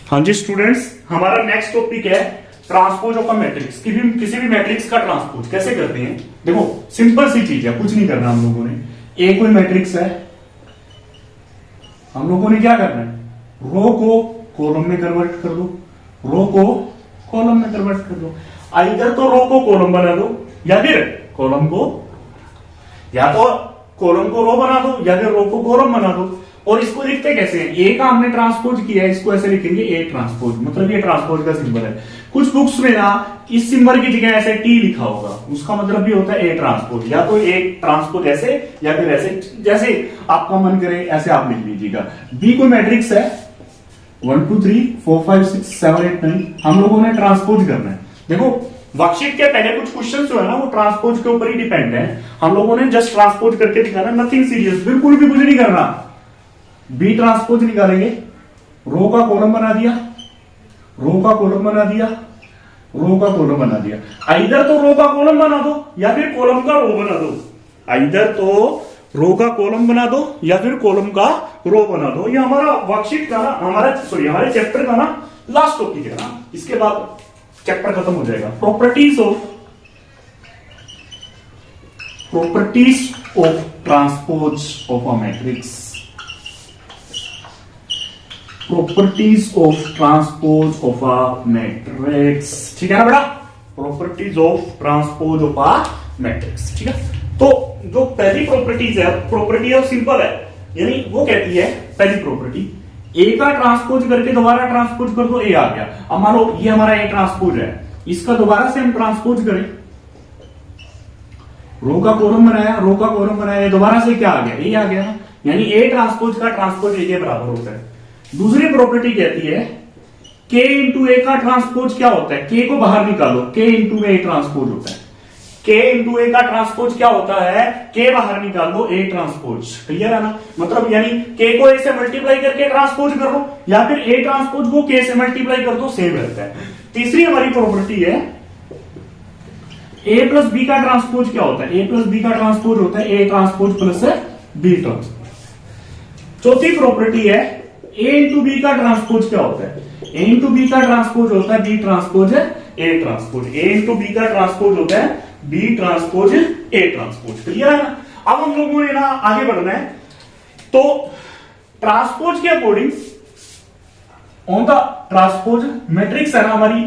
हाँ जी स्टूडेंट्स, हमारा next topic है ट्रांसपोज ऑफ अ मैट्रिक्स। किसी भी मैट्रिक्स का ट्रांसपोज कैसे करते हैं। देखो सिंपल सी चीज है, कुछ नहीं करना हम लोगों ने। एक कोई मैट्रिक्स है, हम लोगों ने क्या करना है, रो को कॉलम में कन्वर्ट कर दो, रो को कॉलम में कन्वर्ट कर दो। इधर तो रो को कॉलम बना दो या फिर कॉलम को, या तो कॉलम को रो बना दो या फिर रो को कॉलम बना दो। और इसको लिखते कैसे हैं, ए का हमने ट्रांसपोज किया है, इसको ऐसे लिखेंगे ए ट्रांसपोज, मतलब ये ट्रांसपोज का सिंबल है। कुछ बुक्स में ना इस सिंबल की जगह ऐसे टी लिखा होगा, उसका मतलब भी होता है ए ट्रांसपोज। या तो ए ट्रांसपोज ऐसे या फिर ऐसे, जैसे आपका मन करे ऐसे आप लिख लीजिएगा। बी कोई मैट्रिक्स है 1 2 3 4 5 6 7 8 9, हम लोगों ने ट्रांसपोज करना है। देखो वर्कशीट के पहले कुछ क्वेश्चन जो है ना वो ट्रांसपोज के ऊपर ही डिपेंड है। हम लोगों ने जस्ट ट्रांसपोज करके दिखाना, नथिंग सीरियस, बिल्कुल भी कुछ नहीं करना। बी ट्रांसपोज निकालेंगे, रो का कॉलम बना दिया, रो का कॉलम बना दिया, रो का कॉलम बना दिया। इधर तो रो का कॉलम बना दो या फिर कॉलम का रो बना दो। इधर तो रो का कॉलम बना दो या फिर कॉलम का रो बना दो। ये हमारा वर्कशीट का ना, हमारे चैप्टर का ना लास्ट टॉपिक है ना, इसके बाद चैप्टर खत्म हो जाएगा। Properties of transpose of a matrix, properties of transpose of a matrix, ठीक है ना बेटा। Properties of transpose of a matrix, ठीक है। तो जो पहली प्रॉपर्टीज है, प्रॉपर्टी है सिंपल है, यानी वो कहती है पहली प्रॉपर्टी, ए का ट्रांसपोज करके दोबारा ट्रांसपोज कर दो, ए आ गया। अब मान लो ये हमारा ए ट्रांसपोज है, इसका दोबारा से हम ट्रांसपोज करें, रो का कॉलम बनाया, रो का कॉलम बनाया, दोबारा से क्या आ गया, ए आ गया। यानी ए ट्रांसपोज का ट्रांसपोज ए के बराबर होता है। दूसरी प्रॉपर्टी कहती है के इंटू ए का ट्रांसपोज क्या होता है, के को बाहर निकालो, के इंटू ए ट्रांसपोज होता है। के इंटू ए का ट्रांसपोज क्या होता है, के बाहर निकाल दो, ए ट्रांसपोज। क्लियर है ना, मतलब यानी के को ए से मल्टीप्लाई करके ट्रांसपोज कर दो या फिर ए ट्रांसपोज को के से मल्टीप्लाई कर दो, सेम रहता है। तीसरी हमारी प्रॉपर्टी है ए प्लस बी का ट्रांसपोज क्या होता है, ए प्लस बी का ट्रांसपोज होता है A transpose plus B transpose. चौथी प्रॉपर्टी है ए इंटू बी का ट्रांसपोज क्या होता है, ए इंटू बी का ट्रांसपोज होता है B transpose A transpose. A into B का ट्रांसपोज होता है B transpose A transpose. Clear है ना। अब हम लोगों ने ना आगे बढ़ना है, तो ट्रांसपोज के according on the transpose matrix है ना हमारी,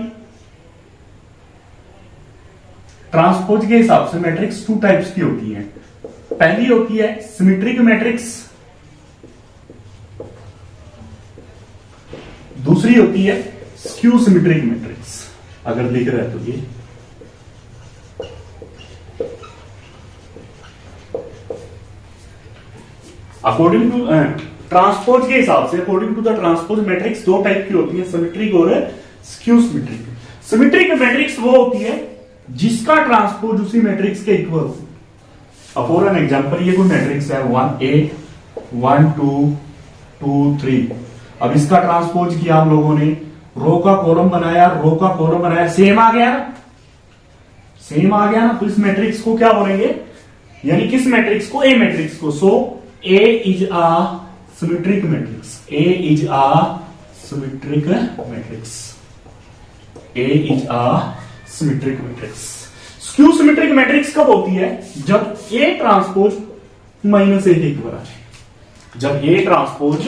ट्रांसपोज के हिसाब से मैट्रिक्स टू टाइप्स की होती है। पहली होती है सिमेट्रिक मैट्रिक्स, दूसरी होती है स्क्यू सिमेट्रिक मैट्रिक्स। अगर दिख रहा है तो ये अकॉर्डिंग टू ट्रांसपोज के हिसाब से, according to the transpose matrix दो टाइप की होती है, सिमेट्रिक और स्क्यू सिमेट्रिक। सिमेट्रिक मैट्रिक्स वो होती है जिसका ट्रांसपोज उसी मैट्रिक्स के इक्वल हो। फॉर एन एग्जांपल ये कोई मैट्रिक्स है 1 1 2 2 3। अब इसका ट्रांसपोज किया हम लोगों ने, रो का कॉलम बनाया, रो का कॉलम बनाया, सेम आ गया ना, सेम आ गया ना। तो इस मैट्रिक्स को क्या बोलेंगे, यानी किस मैट्रिक्स को, ए मैट्रिक्स को। So A is a symmetric matrix, A is a symmetric matrix, A is a symmetric matrix. Skew symmetric matrix कब होती है, जब ए ट्रांसपोज माइनस ए के इक्वल आ जाए। जब ए ट्रांसपोज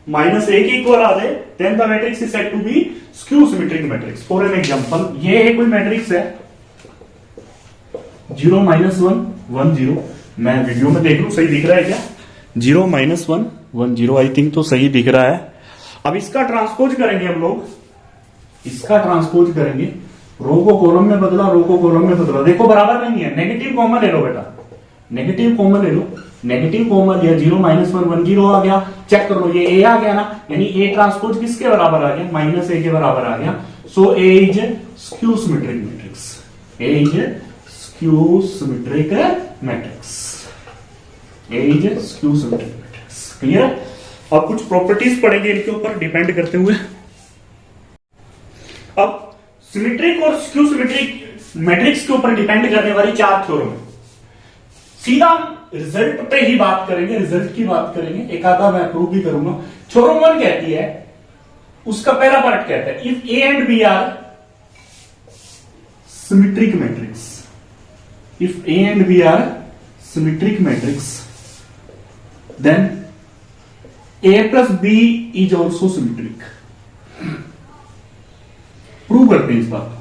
माइनस ए के इक्वल आ जाए, then the matrix is said to be skew symmetric matrix. For an example ये कोई मैट्रिक्स है 0 -1 1 0। मैं वीडियो में देख लूं सही दिख रहा है क्या, 0 -1 1 0, आई थिंक तो सही दिख रहा है। अब इसका ट्रांसपोज करेंगे हम लोग, इसका ट्रांसपोज करेंगे, रो को कॉलम में बदला, रो को कॉलम में बदला, देखो बराबर नहीं है, नेगेटिव कॉमन ले लो बेटा, नेगेटिव कॉमन ले लो, नेगेटिव कॉमन लिया, 0 -1 1 0 आ गया। चेक कर लो ये ए आ गया ना, यानी ए ट्रांसपोज किसके बराबर आ गया, माइनस ए के बराबर आ गया। So A is skew symmetric matrix, A is skew symmetric matrix, A is skew symmetric matrix. Clear. अब कुछ प्रॉपर्टीज पढ़ेंगे इनके ऊपर डिपेंड करते हुए। अब सिमेट्रिक और स्क्यू सिमेट्रिक मैट्रिक्स के ऊपर डिपेंड करने वाली 4 थ्योरम है। सीधा रिजल्ट पे ही बात करेंगे, रिजल्ट की बात करेंगे, एक आधा मैं प्रूव भी करूंगा। थ्योरम 1 कहती है उसका पहला पार्ट कहता है if A and B are symmetric matrix, if A and B are symmetric matrix then A plus B is also symmetric. Prove करते हैं इस बात को।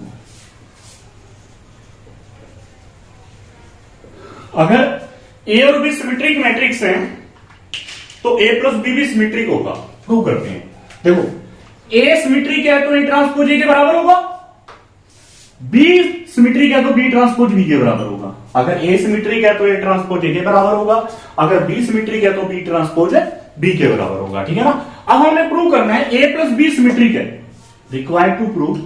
अगर ए और बी सिमेट्रिक मैट्रिक्स हैं तो ए प्लस बी भी सिमेट्रिक होगा। प्रूव करते हैं। देखो ए सिमेट्रिक है तो ए ट्रांसपोज ए के बराबर होगा, बी सिमेट्रिक है तो बी ट्रांसपोज बी के बराबर होगा। अगर ए सिमेट्रिक है तो ए ट्रांसपोज ए के बराबर होगा, अगर बी सिमेट्रिक है तो बी ट्रांसपोज बी के बराबर होगा। ठीक है ना। अब हमें प्रूव करना है ए प्लस बी सिमेट्रिक है। Required to prove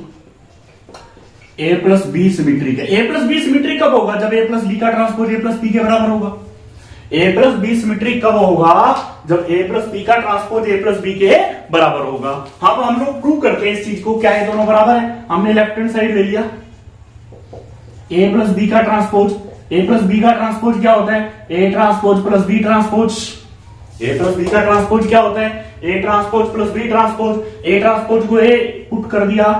A plus B symmetric है। ए प्लस बी सिमेट्रिक कब होगा? जब ए प्लस बी का ट्रांसपोज ए प्लस बी के बराबर होगा। ए प्लस बी सिमेट्रिक कब होगा? जब ए प्लस बी का ट्रांसपोज ए प्लस बी के बराबर होगा। हाँ, तो हम लोग प्रूव करते हैं इस चीज को। क्या है? दोनों बराबर है। हमने लेफ्ट हैंड साइड ले लिया। ए प्लस बी का ट्रांसपोज, ए प्लस बी का ट्रांसपोज क्या होता है? A transpose plus B transpose. A plus B का ट्रांसपोज क्या होता है? A transpose plus B transpose. A transpose को ए पुट कर दिया,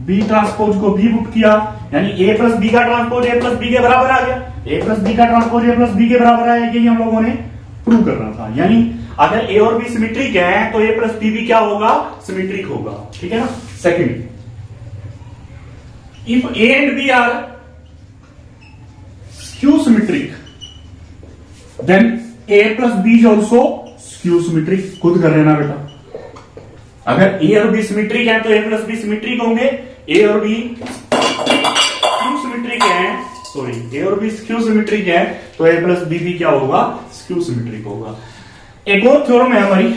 बी ट्रांसपोज को बी पुट किया, यानी ए प्लस बी का ट्रांसपोज ए प्लस बी के बराबर आ गया। ए प्लस बी का ट्रांसपोज ए प्लस बी के बराबर आया, यही हम लोगों ने प्रूव करना था। यानी अगर ए और बी सिमेट्रिक है तो ए प्लस बी भी क्या होगा? सिमेट्रिक होगा। ठीक है ना। Second, if A and B are skew symmetric then A plus B is also skew symmetric. खुद कर लेना बेटा। अगर ए और बी सिमेट्रिक है तो ए प्लस बी सिमेट्रिक होंगे। ए और बी स्क्यू सिमेट्रिक है, सॉरी, ए और बी स्क्यू सिमेट्रिक है तो ए प्लस बी भी क्या होगा? स्क्यू सिमेट्रिक होगा। एक और थ्योरम है हमारी,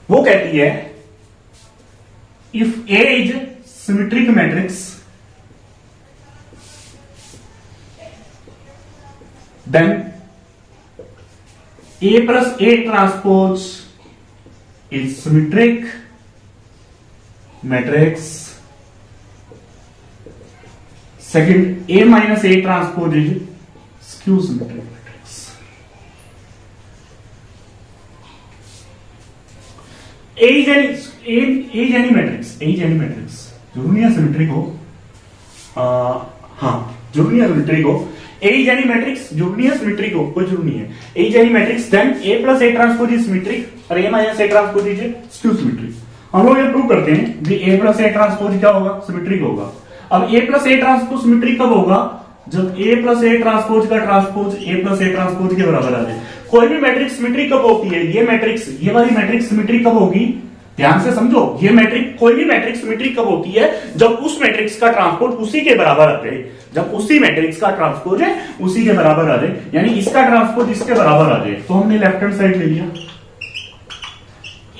वो कहती है if A is symmetric matrix then A plus A transpose is symmetric matrix. Second, A minus A transpose is skew symmetric matrix. A is any matrix, A is any matrix, जरूरी है symmetric हो। हाँ, जरूरी है symmetric हो। ए is any matrix, जरूरी है symmetric हो, कोई जरूरी नहीं है। A is any matrix then A plus A transpose is symmetric और A minus A transpose is skew symmetric. हम लोग ये प्रूव करते हैं कि ए प्लस ए ट्रांसपोज क्या होगा? सिमेट्रिक होगा। अब ए प्लस ए ट्रांसपोज सिमेट्रिक कब होगा? जब ए प्लस ए ट्रांसपोज का transpose A plus A transpose के बराबर आ जाए। कोई भी मैट्रिक्स सिमेट्रिक कब होती है? ये मैट्रिक्स, ये वाली मैट्रिक्स सिमेट्रिक कब होगी? ध्यान से समझो। ये मैट्रिक्स, कोई भी मैट्रिक्स सिमेट्रिक कब होती है? जब उस मैट्रिक्स का ट्रांसपोज उसी के बराबर आ जाए। जब उसी मैट्रिक्स का ट्रांसपोज है उसी के बराबर आ जाए, यानी इसका ट्रांसपोज इसके बराबर आ जाए। तो हमने लेफ्ट हैंड साइड ले लिया।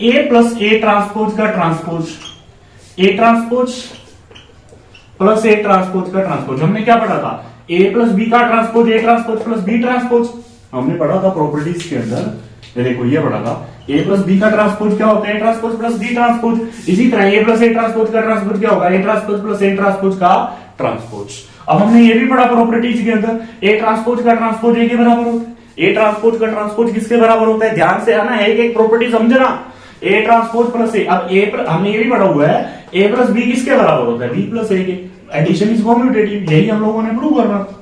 ए प्लस ए ट्रांसपोज का transpose A transpose plus A transpose का ट्रांसपोज। हमने क्या पढ़ा था? ए प्लस बी का transpose A transpose plus B transpose. हमने पढ़ा था प्रॉपर्टीज के अंदर, ये देखो ये पढ़ा था। ए प्लस बी का ट्रांसपोज क्या होता है? A transpose plus B transpose. इसी तरह ए प्लस ए ट्रांसपोज का ट्रांसपोज क्या होगा? A transpose plus A transpose का ट्रांसपोज। अब हमने ये भी पढ़ा प्रॉपर्टीज के अंदर, ए ट्रांसपोज का ट्रांसपोज ए के बराबर होता है। ए ट्रांसपोज का ट्रांसपोज किसके बराबर होता है? ध्यान से आना है, एक एक प्रॉपर्टी समझना। ए ट्रांसपोज प्लस ए, अब ए हमने ये भी पढ़ा हुआ है, ए प्लस बी किसके बराबर होता है? बी प्लस ए के। एडिशन इज कॉम्यूटेटिव, यही हम लोगों ने प्रूव करना था।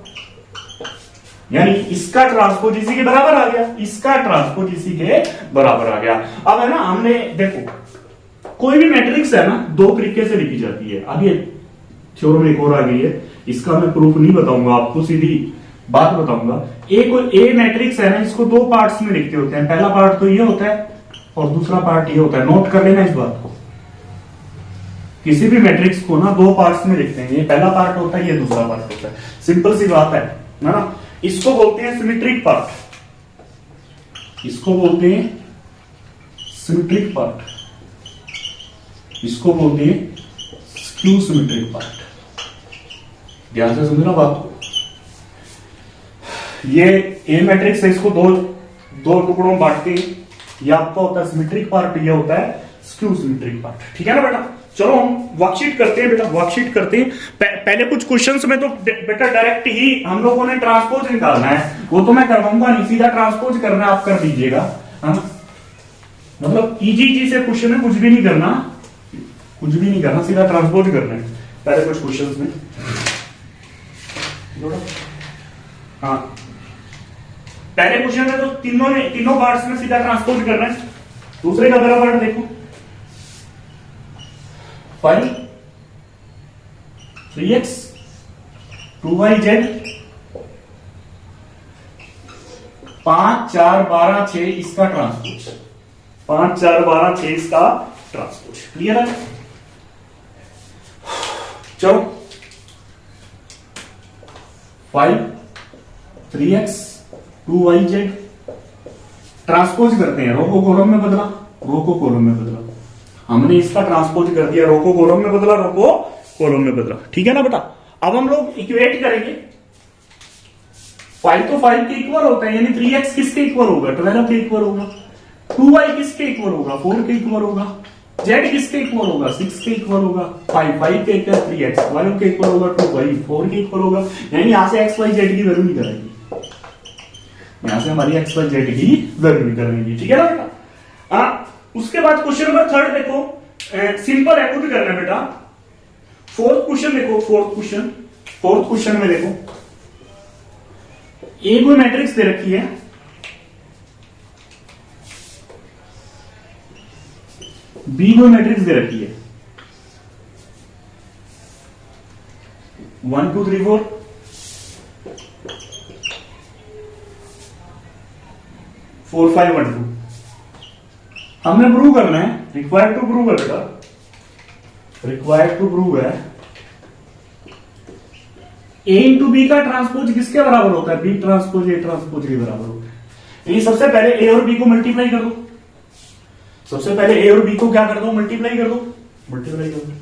यानी इसका ट्रांसपोज इसी के बराबर आ गया, इसका ट्रांसपोज इसी के बराबर आ गया। अब है ना, हमने देखो कोई भी मैट्रिक्स है ना दो तरीके से लिखी जाती है। अब ये थ्योरम एक और आ गई है, इसका मैं प्रूफ नहीं बताऊंगा आपको, सीधी बात बताऊंगा। ए मैट्रिक्स है ना, इसको दो पार्ट्स में लिखते होते हैं। पहला पार्ट तो ये होता है और दूसरा पार्ट ये होता है। नोट कर लेना इस बात को। किसी भी मैट्रिक्स को ना दो पार्ट्स में लिखते हैं। ये पहला पार्ट होता है, ये दूसरा पार्ट होता है। सिंपल सी बात है ना। इसको बोलते हैं सिमेट्रिक पार्ट, इसको बोलते हैं सिमेट्रिक पार्ट, इसको बोलते हैं स्क्यू सिमेट्रिक पार्ट। ध्यान से समझना बात को। ये ए मैट्रिक्स है, इसको दो टुकड़ों में बांटते हैं। ये आपका होता है सिमेट्रिक पार्ट, ये होता है स्क्यू सिमेट्रिक पार्ट। ठीक है ना बेटा। चलो हम वर्कशीट करते हैं बेटा, वर्कशीट करते हैं। पहले कुछ क्वेश्चंस में तो बेटा डायरेक्ट ही हम लोगों ने ट्रांसपोज निकालना है, वो तो मैं करवाऊंगा नहीं, सीधा ट्रांसपोज करना है, आप कर दीजिएगा। है ना। मतलब इजी से क्वेश्चन में कुछ भी नहीं करना, सीधा ट्रांसपोज करना है पहले कुछ क्वेश्चंस में। हाँ, पहले क्वेश्चन में तो तीनों पार्ट्स में सीधा ट्रांसपोज करना है। दूसरे का पहला पार्ट देखो, 5 3x 2yz 5 4 12 6 इसका ट्रांसपोज, 5 4 12 6 इसका ट्रांसपोज। क्लियर है? चलो 5 3x 2yz ट्रांसपोज करते हैं। रो को कॉलम में बदला, रो को कॉलम में बदला, हमने इसका ट्रांसपोज कर दिया, रो को कॉलम में बदला, रो को कॉलम में बदला। ठीक है ना बेटा। अब हम लोग इक्वेट करेंगे। 5 तो 5 के इक्वल होता है, यानी 3x किसके इक्वल होगा? 12 के इक्वल होगा। 2y किसके इक्वल होगा? 4 के इक्वल होगा। z किसके इक्वल होगा? 6 के इक्वल होगा। 5 के इक्वल 3x, 12 के इक्वल होगा 2y, 4 के इक्वल होगा। यानी यहां से x y z की वैल्यू निकलेगी, यहां से हमारी x y z की वैल्यू निकलेगी। ठीक है ना बेटा। उसके बाद क्वेश्चन नंबर 3 देखो, सिंपल है, खुद करना बेटा। फोर्थ क्वेश्चन देखो, फोर्थ क्वेश्चन में देखो, ए कोई मैट्रिक्स दे रखी है, बी कोई मैट्रिक्स दे रखी है, 1 2 3 4, फोर 5 1 2। हमने प्रूव करना है, रिक्वायर्ड टू प्रूव है बेटा, रिक्वायर्ड टू प्रूव है ए इंटू बी का ट्रांसपोज किसके बराबर होता है? बी ट्रांसपोज ए ट्रांसपोज के बराबर होता है। ये सबसे पहले ए और बी को मल्टीप्लाई कर दो, सबसे पहले ए और बी को क्या कर दो? मल्टीप्लाई कर दो, मल्टीप्लाई कर दो।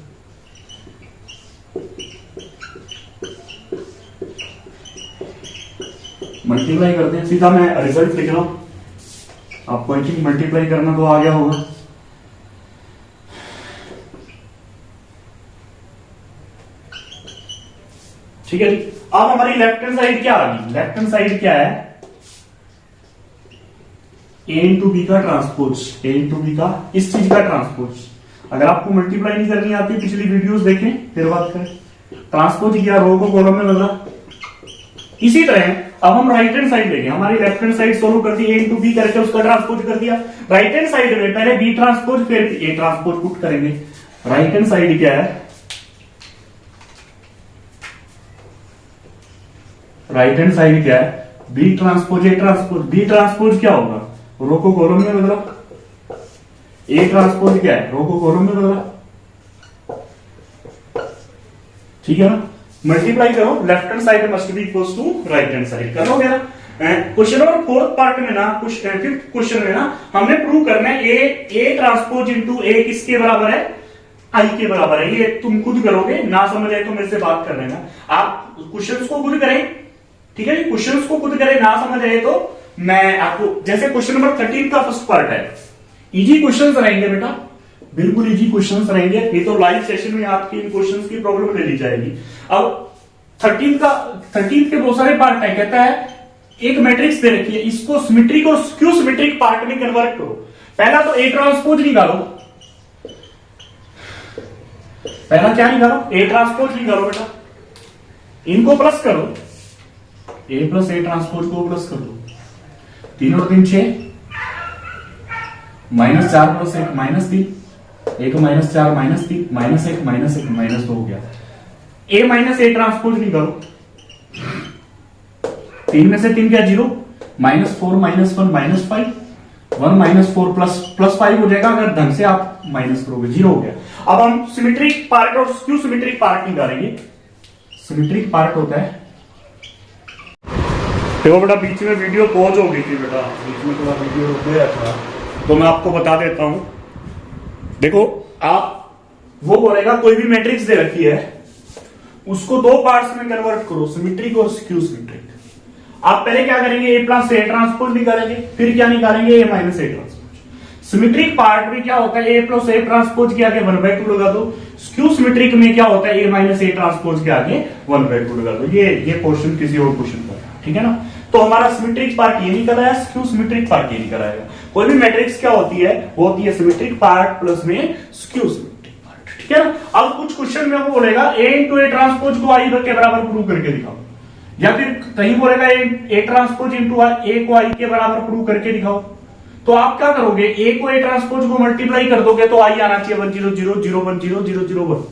मल्टीप्लाई करते हैं, सीधा मैं रिजल्ट लिख रहा हूं, आपको आई थिंक मल्टीप्लाई करना तो आ गया होगा। ठीक है जी। अब हमारी लेफ्ट हैंड साइड क्या आ गई? लेफ्ट हैंड साइड क्या है? ए इंटू बी का ट्रांसपोज, ए इंटू बी का इस चीज का ट्रांसपोज। अगर आपको मल्टीप्लाई नहीं करनी आती, पिछली वीडियोस देखें फिर बात करें। ट्रांसपोज किया, रो को कॉलम में बदला। इसी तरह अब हम राइट हैंड साइड लेंगे, हमारी लेफ्ट हैंड साइड सोल्व कर दी, ए इंटू बी करके उसका ट्रांसपोज कर दिया। राइट हैंड साइड में पहले बी ट्रांसपोज फिर ए ट्रांसपोज पुट करेंगे। राइट हैंड साइड क्या है? राइट हैंड साइड क्या है? B transpose A transpose. B transpose क्या होगा? रो को कॉलम में बदला। ए ट्रांसपोज क्या है? रो को कॉलम में बदला। ठीक है ना। मल्टीप्लाई करो, left hand side must be equals to right hand side. करोगे ना। क्वेश्चन नंबर 4 पार्ट में ना, फिफ्थ क्वेश्चन में ना, हमने प्रूव करना है ए ट्रांसपोज इंटू ए किसके बराबर है? आई के बराबर है। ये तुम खुद करोगे, ना समझ आए तो मेरे से बात कर लेना। आप क्वेश्चंस को खुद करें, ठीक है। क्वेश्चंस को खुद करें, ना समझ आए तो मैं आपको, जैसे क्वेश्चन नंबर 13 का फर्स्ट पार्ट है, इजी क्वेश्चंस रहेंगे बेटा, बिल्कुल इजी क्वेश्चंस रहेंगे। ये तो लाइव सेशन में आपकी इन क्वेश्चंस की प्रॉब्लम ले ली जाएगी। अब 13 के बहुत सारे पार्ट है। कहता है एक मैट्रिक्स दे रखी है, इसको सिमेट्रिक और स्क्यू सिमेट्रिक पार्ट में कन्वर्ट करो। पहला तो ए ट्रांसपोज निकालो, पहला क्या निकालो? ए ट्रांसपोज निकालो बेटा। इनको प्लस करो, ए प्लस ए ट्रांसपोज को प्लस कर दो। 3 और 3 6, -4 + 1 -3, 1 -4 -3, -1 -1 -2 हो गया। ए माइनस ए ट्रांसपोज निकालो। 3 में से 3 क्या? 0, -4 -1 -5, 1 -4 +5 हो जाएगा अगर ढंग से आप माइनस करोगे, 0 हो गया। अब हम सिमेट्रिक पार्ट और स्क्यू सिमेट्रिक पार्ट निकालेंगे। सिमेट्रिक पार्ट होता है, देखो बेटा बीच में वीडियो पॉज हो गई थी बेटा, बीच में थोड़ा वीडियो रुक गया था, तो मैं आपको बता देता हूं। देखो आप वो बोलेगा कोई भी मैट्रिक्स दे रखी है, उसको 2 पार्ट्स में कन्वर्ट करो, सिमेट्रिक और स्क्यू सिमेट्रिक। आप पहले क्या करेंगे? ए प्लस ए ट्रांसपोज निकालेंगे, फिर क्या निकालेंगे? A minus A transpose. Symmetric part में क्या होता है? ए प्लस ए ट्रांसपोज के आगे 1/2 लगा दो। स्क्यू सिमेट्रिक में क्या होता है? ए माइनस ए ट्रांसपोज के आगे 1/2 लगा दो। ये पोर्शन किसी और क्वेश्चन का, ठीक है ना। तो हमारा सिमेट्रिक पार्ट ये निकल आया, स्क्यू सिमेट्रिक पार्ट ये निकल आएगा। कोई भी मैट्रिक्स क्या होती है, वो होती है सिमेट्रिक पार्ट प्लस में स्क्यू सिमेट्रिक पार्ट, ठीक है ना। अब कुछ क्वेश्चन में वो बोलेगा ए इंटू ए ट्रांसपोज को आई के बराबर प्रूव करके दिखाओ, या फिर कहीं बोलेगा ए ट्रांसपोज इंटू ए को आई के बराबर प्रूव करके दिखाओ। तो आप क्या करोगे, ए को ए ट्रांसपोज को मल्टीप्लाई कर दोगे तो आई आना चाहिए 1 0 0 0 1 0 0 0 1।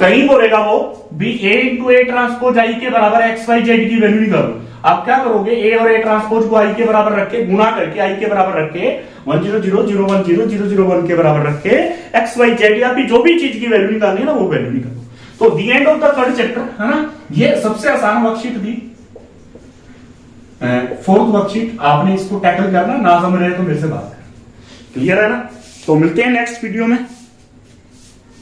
कहीं बोलेगा वो B A into A transpose I के बराबर एक्स वाई जेड की वैल्यू निकालो। आप क्या करोगे, ए और ए ट्रांसपोज को आई के बराबर रख के गुणा करके आई के बराबर रख के 1 0 0 0 1 0 0 0 1 के बराबर रख के एक्स वाई जेड या फिर जो भी चीज की वैल्यू निकालनी है ना वो वैल्यू निकालो। तो the end of the third chapter, है ना। ये सबसे आसान वर्कशीट दी, फोर्थ वर्कशीट। आपने इसको टैकल करना, ना समझ रहे तो मेरे से बात करना, क्लियर है ना। तो मिलते हैं नेक्स्ट वीडियो में।